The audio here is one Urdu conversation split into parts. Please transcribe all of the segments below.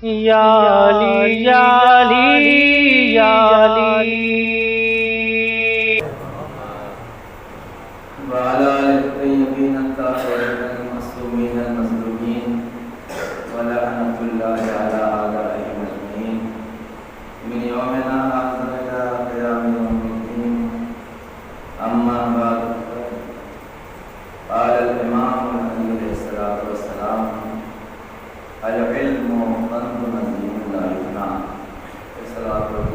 یا علی یا علی یا علی وعلى آل الطيبين الطاهرين المعصومين المظلومين ولعنة الله على أعدائهم أجمعين من يومنا هذا إلى قيام يوم الدين. أما بعد، قال الإمام عليه الصلاة والسلام: العلم كنز عظيم لا يفنى. الصلاة والسلام.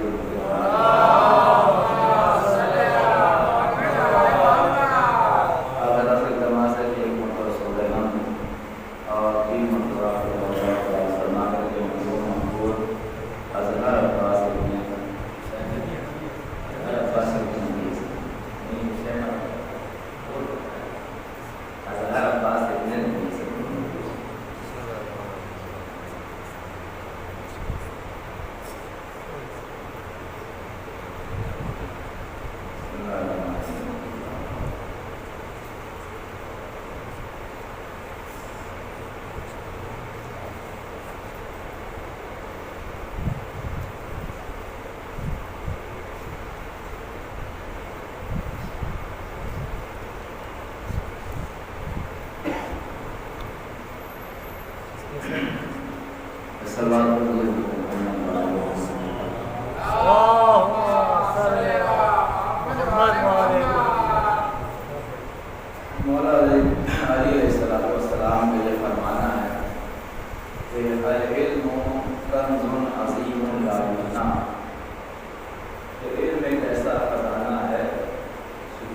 مولا علیہ السلام کا یہ فرمانا ہے کہ العلم کنز عظیم لا یفنی، کہ علم ایک ایسا خزانہ ہے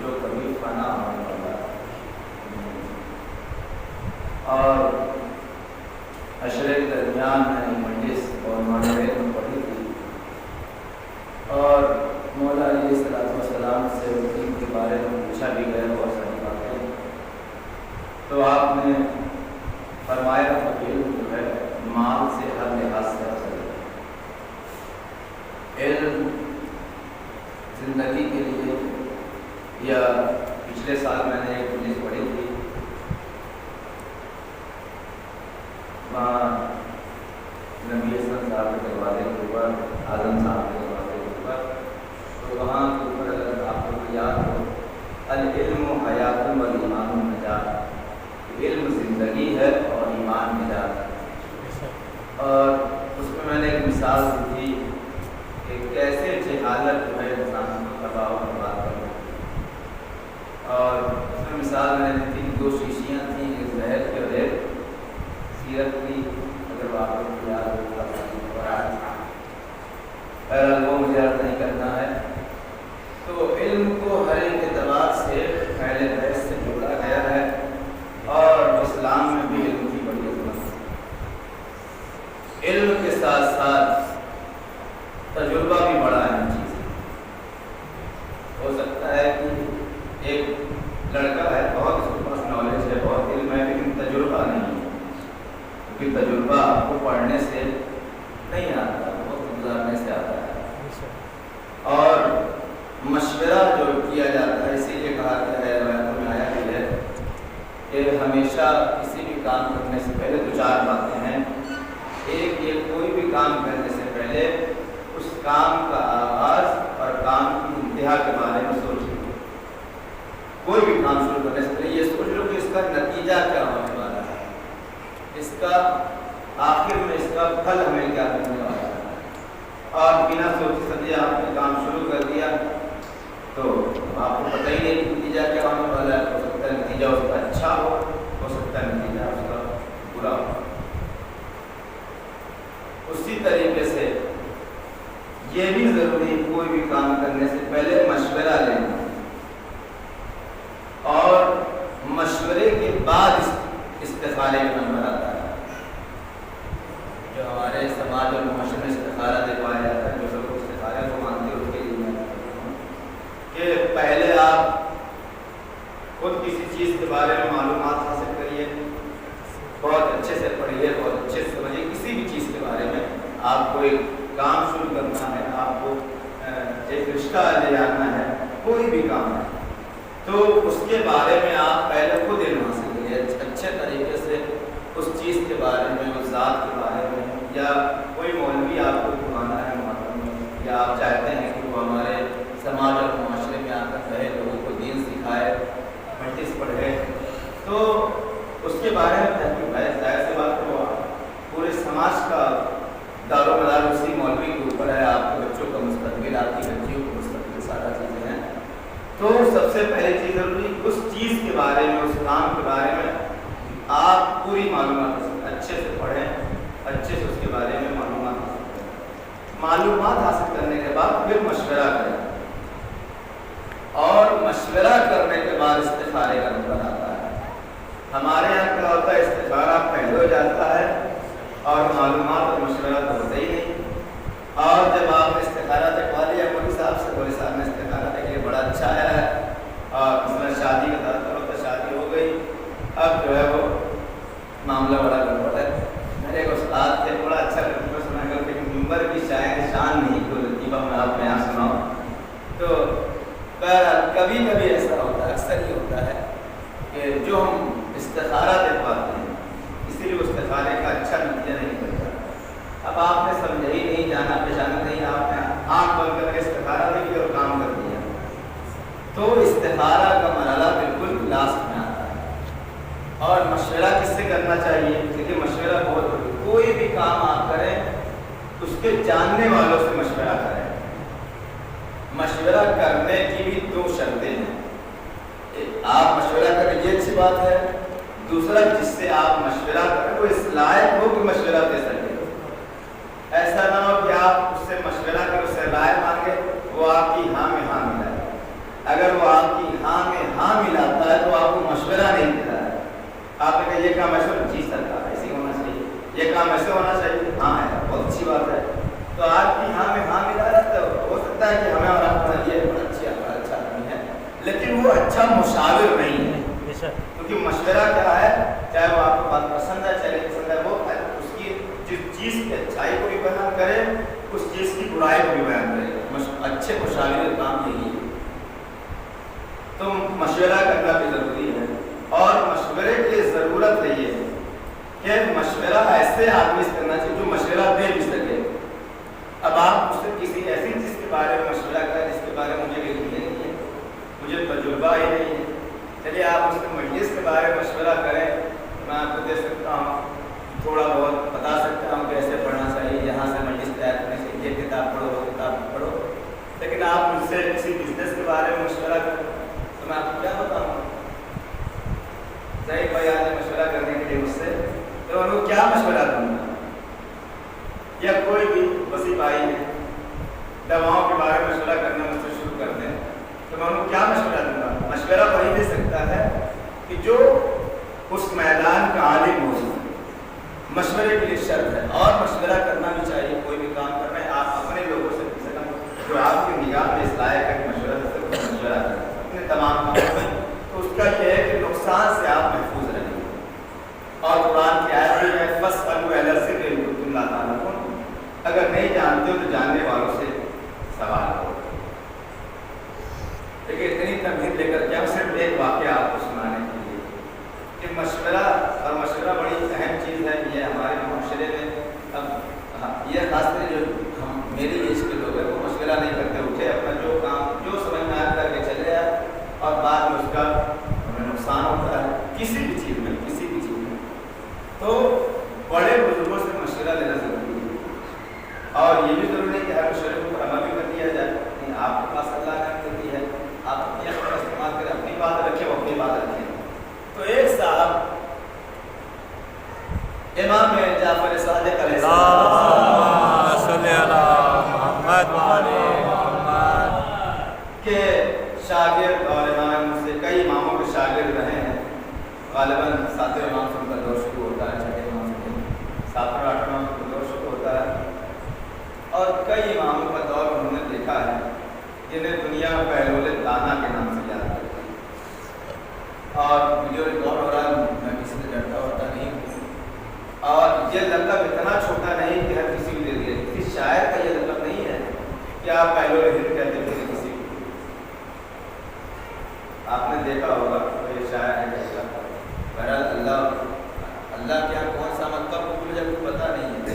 جو کبھی فنا ہونے والا ہے. اور عشرے کے درمیان میں مجلس اور معنویت میں پڑھی تھی، اور مولا علیہ السلام سے علم کے بارے میں پوچھا بھی گیا بہت ساری باتیں. تو آپ نے فرمایا کہ علم جو ہے مال سے ہر لحاظ سے افضل ہے. علم زندگی کے لیے، یا پچھلے سال میں نے ایک حدیث پڑھی تھی، وہاں نبی حسن صاحب کے دروازے کے اوپر، اعظم صاحب کے دروازے کے اوپر، تو وہاں کے اوپر اگر آپ کو یاد ہو، العلم حیات و ایمان نجات، علم زندگی ہے اور ایمان نجات ہے. اور اس میں نے ایک مثال دی تھی کہ کیسے جہالت جو ہے انسان کو تباہ و برباد کر دیتی ہے. اور اس میں مثال میں نے دی تھی کہ 2 شیشیاں تھیں، ایک زہر کی اور ایک سیرت کی. اگر واقع کو یاد ہوگا وہ مجھے عرض نہیں کرنا ہے. تو علم کو ہر ایک اعتبار سے پہلے بحث سے جوڑا گیا ہے، اور اسلام میں بھی علم کی بڑی عظمت ہے. علم کے ساتھ ساتھ تجربہ بھی بڑا اہم چیز ہے. ہو سکتا ہے کہ ایک لڑکا ہے، بہت اس کے پاس نالج ہے، بہت علم ہے، لیکن تجربہ نہیں ہے، کیونکہ تجربہ آپ کو پڑھنے سے نہیں آتا، وقت گزارنے سے آتا ہے. اور مشورہ جو کیا جاتا ہے، اسی لیے کہا گیا ہے، روایتوں میں آیا بھی ہے کہ ہمیشہ کسی بھی کام کرنے سے پہلے 2-4 باتیں ہیں. ایک، یہ کوئی بھی کام کرنے سے پہلے اس کام کا آغاز اور کام کی انتہا کے بارے میں سوچ لو. کوئی بھی کام شروع کرنے سے پہلے یہ سوچ لو کہ اس کا نتیجہ کیا ہونے والا ہے، اس کا آخر میں اس کا پھل ہمیں کیا ملنے والا ہے. اور بنا سوچے سمجھے آپ نے کام شروع کر دیا تو آپ کو پتہ ہی نہیں کہ نتیجہ کیا ہونے والا ہے. ہو سکتا ہے نتیجہ اس کا اچھا ہو سکتا ہے نتیجہ اس کا برا ہو. اسی طریقے سے یہ بھی ضروری ہے کوئی بھی کام کرنے سے پہلے مشورہ لینا، اور مشورے کے بعد استخارے کا نمبر آتا ہے. جو ہمارے سماج اور معاشرے میں استخارہ دکھوایا جاتا ہے، جو سب استخارے کو مانتے ہیں، اس کے لیے میں کہتا ہوں کہ پہلے آپ خود کسی چیز کے بارے میں معلومات حاصل کریے، بہت اچھے سے پڑھیے، بہت اچھے سے سمجھیے. کسی بھی چیز کے بارے میں آپ کو ایک کام شروع کرنا ہے، آپ کو ایک رشتہ لے جانا ہے، کوئی بھی کام ہے، تو اس کے بارے میں آپ پہلے علم حاصل کیے، اچھے طریقے سے اس چیز کے بارے میں، اس ذات کے بارے میں یا کوئی مولوی آپ کو دکھانا ہے محرم میں، یا آپ چاہتے ہیں کہ وہ ہمارے سماج اور معاشرے میں آ کر رہے، لوگوں کو دین سکھائے، مجلس پڑھے، تو اس کے بارے میں تحقیق ہے. ظاہر سی بات ہے وہ پورے سماج کا دار و مدار اسی مولوی کے اوپر ہے. آپ کے بچوں کا مستقبل، آپ کی بچیوں کا مستقبل، سارا چیزیں ہیں. تو سب سے پہلی چیز ضروری اس چیز کے بارے میں، اس کام کے بارے میں آپ پوری معلومات اچھے سے پڑھیں، اچھے سے اس کے بارے میں معلومات حاصل کریں. معلومات حاصل کرنے کے بعد پھر مشورہ کریں، اور مشورہ کرنے کے بعد استخارے کا نمبر آتا ہے. ہمارے یہاں کیا ہوتا ہے، استخارہ پہلے ہو جاتا ہے اور معلومات اور مشورہ تو ہوتا ہی نہیں. اور جب آپ نے استخارہ دکھوا لیا مولوی صاحب سے، مولوی صاحب نے استخارہ دیکھا بڑا اچھا آیا ہے، اور مثلا شادی کا درد ہوتا، شادی ہو گئی، اب جو ہے وہ معاملہ بڑا گڑبڑ ہے. میرے ایک استاد تھے، بڑا اچھا لطیفہ سنا کر کے ممبر کی شان نہیں، کوئی لطیفہ میں آپ کو یہاں سناؤں. تو کبھی کبھی ایسا ہوتا ہے، اکثر یہ ہوتا ہے کہ جو ہم استخارہ دکھواتے ہیں اسی لیے استخارے کا اچھا نتیجہ نہیں بنتا. اب آپ نے سمجھا ہی نہیں، جانا پہچانا نہیں، آپ نے آنکھ بند کر کے استخارہ دے دیا اور کام کر دیا. تو استخارہ کا مرحلہ بالکل لاسٹ میں آتا ہے. اور مشورہ کس سے کرنا چاہیے؟ کیونکہ مشورہ بہت ضروری. کوئی بھی کام آپ کریں اس کے جاننے والوں سے مشورہ کریں. مشورہ کرنے کی بھی دو شرطیں ہیں. آپ مشورہ کریں یہ اچھی بات ہے، دوسرا جس سے آپ مشورہ کریں وہ اس لائق ہو کہ مشورہ دے سکے. ایسا نہ ہو کہ آپ اس سے مشورہ کر اس سے رائے مانگے، وہ آپ کی ہاں میں ہاں ملائے. اگر وہ آپ کی ہاں میں ہاں ملاتا ہے تو آپ کو مشورہ نہیں دیتا ہے. آپ نے کہا یہ کام ایسے جی سرکار ایسے ہونا چاہیے، یہ کام ایسے ہونا چاہیے، ہاں ہے بہت اچھی بات ہے. تو آپ کی ہاں میں ہاں ملا ہے تو ہو سکتا ہے کہ ہمیں اور آپ کا یہ بڑا اچھا آدمی ہے، لیکن وہ اچھا مشاور نہیں ہے. کیونکہ مشورہ کیا ہے، چاہے وہ آپ کو بات پسند ہے چاہے پسند ہے، وہ اس کی جس چیز کی اچھائی کو بھی بیان کرے، اس چیز کی برائی کو بھی بیان کرے. اچھے مشاور کا کام یہی ہے. تو مشورہ کرنا بھی ضروری ہے. اور مشورے کی ضرورت ہے یہ کہ مشورہ ایسے آدمی سے کرنا چاہیے جو مشورہ دے بھی سکے. اب آپ اس سے کسی ایسی چیز کے بارے میں مشورہ کریں جس کے بارے میں مجھے علم نہیں ہے، مجھے تجربہ ہی نہیں ہے. چلیے آپ اس کے مجلس کے بارے میں مشورہ کریں، میں آپ کو دے سکتا ہوں، تھوڑا بہت بتا سکتا ہوں کیسے پڑھنا چاہیے، یہاں سے مجلس تیار کرنے سے یہ کتاب پڑھو وہ کتاب پڑھو. لیکن آپ مجھ سے کسی بزنس کے بارے میں مشورہ کریں تو میں آپ کو کیا بتاؤں. ظاہر بھائی آج مشورہ کرنے کے لیے مجھ سے، تو ان کو کیا مشورہ دوں گا؟ یا کوئی بھی وسیع بھائی ہے دواؤں کے بارے میں مشورہ کرنا مجھ سے شروع کر دیں تو میں ان کو کیا مشورہ دوں گا؟ مشورہ وہی دے سکتا ہے کہ جو اس میدان کا عالم ہو. مشورے کے لیے شرط ہے. اور مشورہ کرنا بھی چاہیے، کوئی بھی کام کرنا ہے آپ اپنے لوگوں سے کم سے کم جو آپ کی نگاہ میں اس لائق ہے کہ مشورہ دے سکتے مشورہ کریں اپنے تمام کاموں میں. تو اس کا یہ ہے کہ نقصان سے آپ محفوظ رہیں. اور قرآن کی آیت میں فَاسْأَلُوا أَهْلَ الذِّكْرِ إِن كُنتُمْ لَا تَعْلَمُونَ، اگر نہیں جانتے ہو تو جاننے والوں سے سوال کرو. لیکن اتنی تمہید لے کر کیا صرف ایک واقعہ آپ کو سنانے کے لیے کہ مشورہ اور مشورہ بڑی اہم چیز ہے. یہ ہمارے معاشرے میں اب یہ خاص کر جو ہم میری ایج کے لوگ ہیں وہ مشورہ نہیں کرتے، اٹھے اپنا جو کام جو سمجھ میں آ کر کے چلے آئے اور بعد میں اس کا ہمیں نقصان ہوتا ہے کسی بھی چیز میں. تو بڑے بزرگوں سے مشورہ لینا ضروری ہے. اور یہ بھی ضروری ہے کہ ہر مشورے کو عمل بھی کر دیا جائے. آپ کے پاس اللہ نے کر دی ہے، آپ اپنی عقل کا استعمال کریں، اپنی بات رکھیں وہ اپنی بات رکھیں. تو ایک صاحب امام جعفر صادق علیہ السلام کے شاگرد اور امام سے کئی اماموں کے شاگرد رہے ہیں. غالباً 7ویں امام سے ان کا دور شروع ہوتا ہے، 6ویں امام سے 7ویں 8ویں امام کا دور شروع ہوتا ہے. اور کئی اماموں کا دور انہوں نے دیکھا ہے جنہیں دنیا بہلول دانا کے نام سے یاد کرتی ہے. اور جو دور ہو رہا ہے میں کسی سے ڈرتا ہوتا نہیں ہوں. اور یہ لقب اتنا چھوٹا نہیں کہ ہر کسی کو دے دیا. کسی شاعر کا یہ لقب نہیں ہے کہ آپ بہلول ہند کہتے تھے کسی کو. آپ نے دیکھا ہوگا کوئی شاعر ہے جیسا بہرحال اللہ کے یہاں کون سا مطلب قبول ہے کو پتہ نہیں ہے،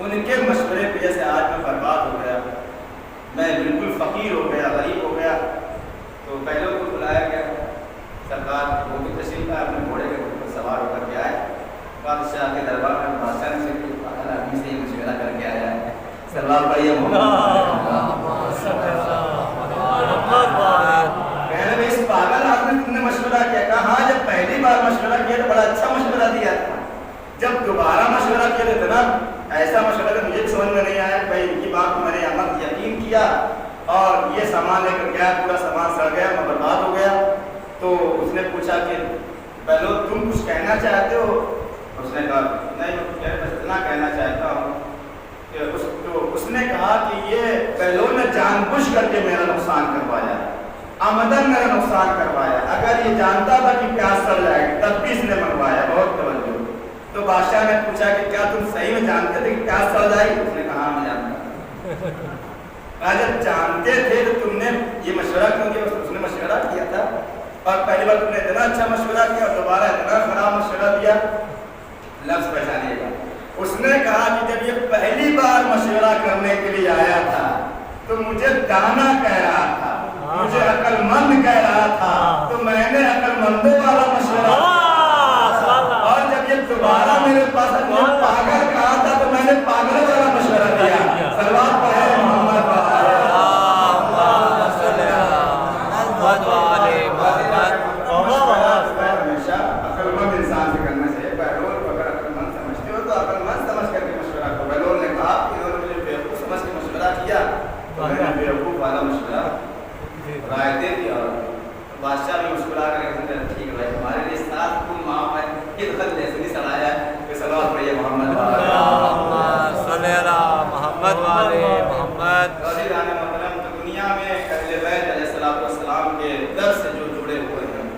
ان کے مشورے کی وجہ سے آج میں برباد ہو گیا، میں بالکل فقیر ہو گیا، غریب ہو گیا۔ تو پہلے کو بلایا گیا، سرکار وہ بھی تشریف لائے، اپنے گھوڑے کے اوپر سوار ہو کر کے آئے بادشاہ کے دربار میں۔ بادشاہ نے آدمی سے مشورہ کر کے آیا ہے، سلوات پڑھیے کہنے اس پاگل آدمی تم نے مشورہ کیا؟ کہا ہاں، جب پہلی بار مشورہ کیا تو بڑا اچھا مشورہ دیا تھا، جب دوبارہ مشورہ کیا تو نا ایسا مشورہ کہ مجھے سمجھ میں نہیں آیا، بھائی ان کی بات میں نے عمل یقین کیا اور یہ سامان لے کر گیا، پورا سامان سڑ گیا، میں برباد ہو گیا۔ تو اس نے پوچھا کہ پہلو تم کچھ کہنا چاہتے ہو؟ اس نے کہا نہیں، میں بس اتنا کہنا چاہتا ہوں کہ اس نے کہا کہ یہ پہلو نے جان بوجھ کر کے میرا نقصان کروایا، آمدن میرا نقصان کروایا، اگر یہ جانتا تھا کہ پیاس سڑ جائے گی تب بھی اس نے منگوایا۔ بہت توجہ۔ تو بادشاہ نے پوچھا کہ کیا تم صحیح میں جانتے تھے کہ پیاس سڑ جائے گی؟ اس نے کہا میں جانتا تھا۔ جب جانتے تھے تو تم نے یہ مشورہ کیوں کیا؟ اس نے مشورہ کیا تھا اور پہلی بار تم نے اتنا اچھا مشورہ کیا اور دوبارہ اتنا خراب مشورہ دیا۔ لفظ پہچانیے گا، اس نے کہا کہ جب یہ پہلی بار مشورہ کرنے کے لیے آیا تھا تو مجھے دانا کہہ رہا تھا، مجھے عقل مند کہہ رہا تھا، تو میں نے عقل مندوں والا مشورہ دیا، اور جب یہ دوبارہ میرے پاس پاگل کہا تھا تو میں نے پاگل والا مشورہ دیا۔ سلوات پڑھے محمد ہمیشہ عقل مند انسان سے کرنا چاہیے۔ بہلول کو اگر عقل مند سمجھتے ہو تو عقل مند سمجھ کر کے مشورہ کرو۔ بہلول نے کہا کہ انہوں نے مجھے بیوقوف سمجھ کے مشورہ کیا تو میں نے بیوقوف والا مشورہ رائے دے دیا۔ اور بادشاہ بھی مسکرا کر ٹھیک ہے بھائی، ہمارے لیے ساتھ کل معاف ہے، یہ خط ایسے نہیں سڑایا ہے کہ سلوات پڑھیے محمد صلی اللہ محمد والے محمد۔ عزیزان محترم، تو دنیا میں اہل بیت علیہ السلام کے در سے جو جڑے ہوئے ہیں،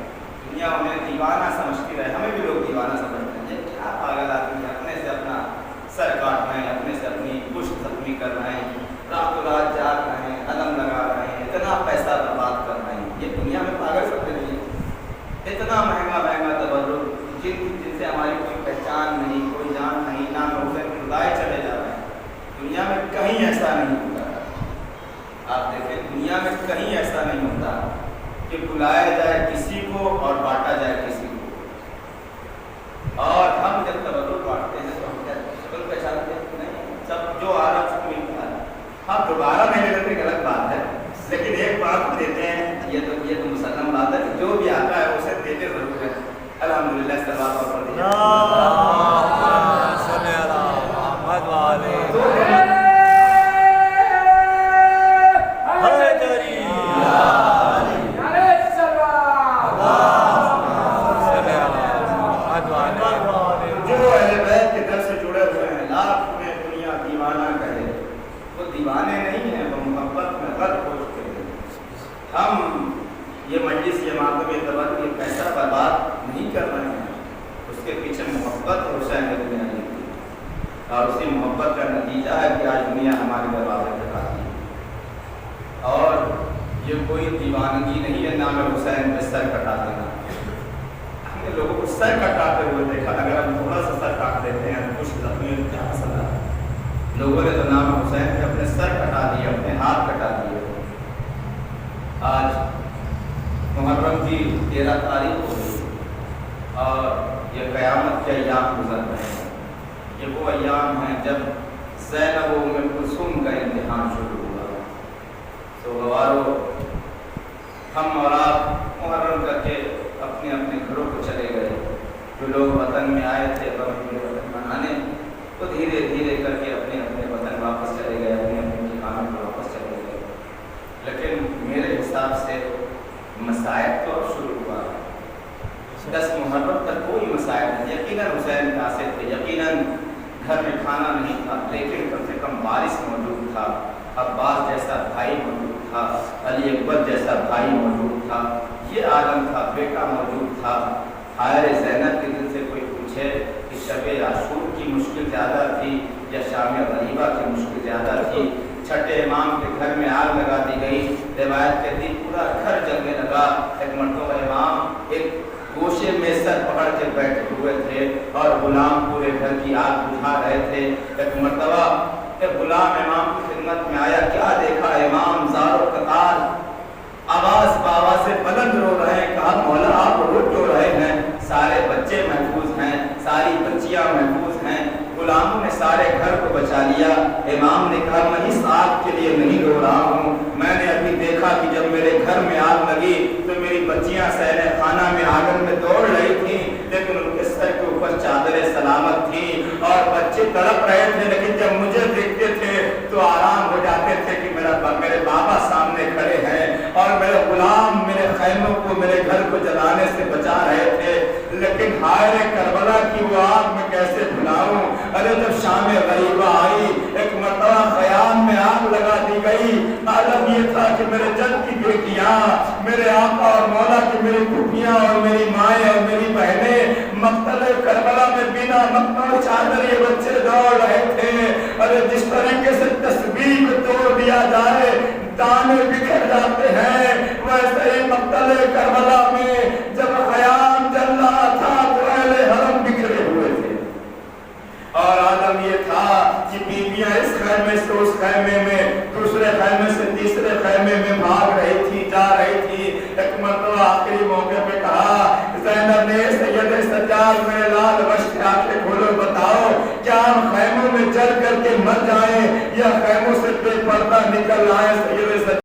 دنیا انہیں دیوانہ سمجھتی رہے، ہمیں بھی لوگ دیوانہ سمجھتے ہیں۔ یہ کیا پاگل آدمی ہے، اپنے سے اپنا سر کاٹ رہے ہیں، اپنے سے اپنی پشت زخمی کر رہے ہیں، رات و رات جاگ رہے ہیں، علم لگا رہے ہیں، اتنا پیسہ برباد کر رہے ہیں۔ یہ دنیا میں پاگل سب کے لیے اتنا مہنگا مہنگا تبرک، جن سے ہماری کوئی پہچان نہیں، کوئی جان نہیں، نہ اسے خدائے چلے جا رہے ہیں۔ دنیا میں کہیں ایسا نہیں ہوتا، آپ دیکھیں دنیا میں کہیں ایسا نہیں ہوتا کہ بلایا جائے کسی کو اور بانٹا جائے کسی کو۔ اور ہم جب تبرک بانٹتے ہیں تو ہم کیا شکل پہچانتے ہیں؟ نہیں، سب جو آ رہا سب ملتا ہے۔ ہم دوبارہ نہیں لیتے ایک الگ بات ہے، لیکن ایک بات دیتے ہیں، یہ تو مسلم بات ہے کہ جو بھی آتا ہے اسے دیتے ضرور ہے۔ الحمدللہ سلوات پڑھ دیجیے۔ صلی اللہ محمد والے دیوانے نہیں ہیں، وہ محبت میں غرق ہو چکے ہیں۔ ہم یہ مجلس، یہ ماتم، یہ تبرک، یہ پیسہ برباد نہیں کر رہے ہیں، اس کے پیچھے محبت حسین ابن علی کی، اور اسی محبت کا نتیجہ ہے کہ آج دنیا ہمارے دروازے پہ آتی ہے۔ اور یہ کوئی دیوانگی نہیں ہے نام حسین پہ سر کٹا دینا۔ ہم نے لوگوں کو سر کٹاتے ہوئے دیکھا، اگر ہم تھوڑا سا سر کاٹ دیتے ہیں کچھ زخمی کیا مسئلہ ہے؟ لوگوں نے تو نام حسین پہ اپنے سر کٹا دیے، اپنے ہاتھ کٹا دیے۔ آج محرم کی 13 تاریخ ہو گئی اور یہ قیامت کے ایام گزر رہے ہیں۔ یہ وہ ایام ہیں جب زینب و ام کلثوم کا امتحان شروع ہوا۔ تو گوارو، ہم اور آپ محرم کر کے اپنے اپنے گھروں کو چلے گئے۔ جو لوگ وطن میں آئے تھے وطن منانے، تو دھیرے دھیرے کر کے اپنے اپنے وطن واپس چلے گئے، اپنے اپنے ٹھکانوں پر واپس چلے گئے۔ لیکن میرے حساب سے مسائب تو اب شروع ہوا ہے۔ 10 محرم تک کوئی مسائب نہیں، یقیناً حسین قاصد تھے، یقیناً گھر میں کھانا نہیں تھا، لیکن کم سے کم وارث موجود تھا، عباس جیسا بھائی موجود تھا، علی اکبر جیسا بھائی موجود تھا، یہ عالم تھا، بیٹا موجود تھا۔ حائر زینب کے دل سے کوئی پوچھے کہ شب عاشور کی مشکل زیادہ تھی یا شام غریبہ کی مشکل زیادہ تھی؟ چھٹے امام کے گھر میں آگ لگا دی گئی، روایت کہتی پورا گھر جلنے لگا۔ ایک مرتبہ امام ایک گوشے میں سر پکڑ کے بیٹھے ہوئے تھے اور غلام پورے گھر کی آگ بجھا رہے تھے۔ ایک مرتبہ جب غلام امام کی خدمت میں آیا کیا دیکھا امام زارو قطار آواز بابا سے بلند رو رہے ہیں. کہا مولا آپ رو کیوں رہے ہیں؟ سارے بچے محفوظ ہیں, ساری بچیاں محفوظ ہیں, غلاموں نے سارے گھر کو بچا لیا. امام نے کہا میں اس آگ کے لیے نہیں رو رہا ہوں, میں نے ابھی دیکھا کہ جب میرے گھر میں آگ لگی تو میری بچیاں سہنے خانہ میں آنگن میں دوڑ رہی تھیں, لیکن ان کے سر کے اوپر چادریں سلامت تھیں اور بچے تڑپ رہے تھے, لیکن جب مجھے دیکھتے تھے تو آرام ہو جاتے تھے کہ میرے بابا سامنے کھڑے ہیں اور میرے غلام میرے خیموں کو میرے گھر کو جلانے سے بچا رہے تھے. لیکن ہائے کربلا کی وہ آگ میں کیسے بھلاؤں. ارے جب شام غریبہ آئی ایک مرتبہ خیام میں آگ لگا دی گئی. عالم یہ تھا کہ میرے جد کی بیٹیاں, میرے آقا اور مولا کی میری پھوپھیاں اور میری مائیں اور میری بہنیں مقتل کربلا میں بنا مقتل چادر یہ بچے دوڑ رہے تھے. ارے جس طریقے سے تسبیح کو توڑ دیا جائے دانے بکھر جاتے ہیں, ویسے ہی مقتل کربلا میں جب خیام جل رہا تھا تو اہل حرم بکھرے ہوئے تھے. اور عالم یہ تھا کہ بیویاں اس خیمے سے اس خیمے میں, دوسرے خیمے سے تیسرے خیمے میں بھاگ رہی تھی, جا رہی تھی. ایک مرتبہ آخری موقع پہ کہا زینب نے سید سجاد میرے لال وشک آنکھیں کھولو, بتاؤ کیا ہم خیموں میں جل کر کے مر جائیں یا خیموں سے بے پردہ نکل آئے.